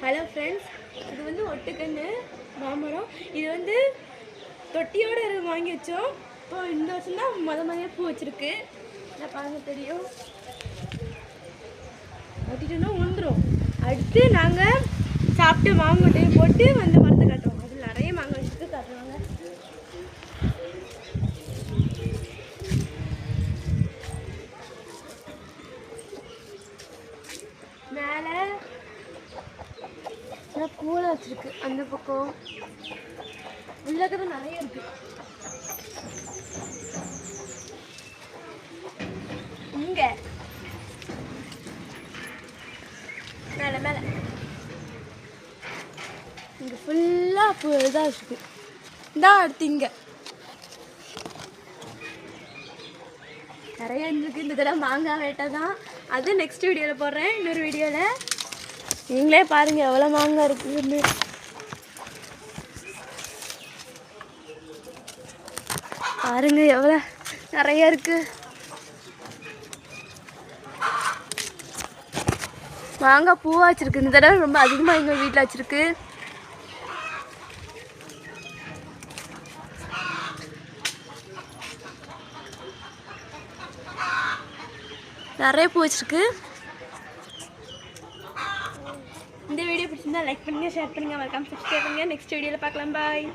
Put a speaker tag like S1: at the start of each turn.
S1: Hello friends, இது வந்து ஒட்டுக்கன்று மாமரம். இது வந்து தொட்டியோடு வாங்கி வச்சோம். இப்போ இந்த வருஷம் தான் முதல்ல பூ வச்சுருக்கு. இதை பாருங்க, தெரியும். ஒட்டிட்டோன்னா உழுந்துரும். அடுத்து நாங்கள் சாப்பிட்டு மாங்கொட்டையை போட்டு வந்து மருந்து காட்டுவோம். அதில் நிறைய மாங்காய் வச்சுட்டு காட்டுவாங்க. மேலே கூலை வச்சிருக்கு. அந்த பக்கம் உள்ளக்கதான் நிறைய இருக்கு. இங்க மேல மேல இங்க ஃபுல்லா இதாக இருக்கு. இதான் அடுத்து இங்க நிறைய இருக்கு. இந்த தடவை மாங்காய் வேட்டை தான். அது நெக்ஸ்ட் வீடியோவில் போடுறேன். இன்னொரு வீடியோவில் நீங்களே பாருங்க எவ்வளோ மாங்காய் இருக்குன்னு. பாருங்க எவ்வளோ நிறைய இருக்கு. மாங்காய் பூவா வச்சிருக்கு. இந்த தடவை ரொம்ப அதிகமாக எங்கள் வீட்டில் வச்சிருக்கு. நிறைய பூ வச்சிருக்கு. இந்த வீடியோ பிடிச்சிருந்தா லைக் பண்ணுங்க, ஷேர் பண்ணுங்க, மறக்காம சப்ஸ்கிரைப் பண்ணுங்க. நெக்ஸ்ட் வீடியோவில் பார்க்கலாம். பாய்.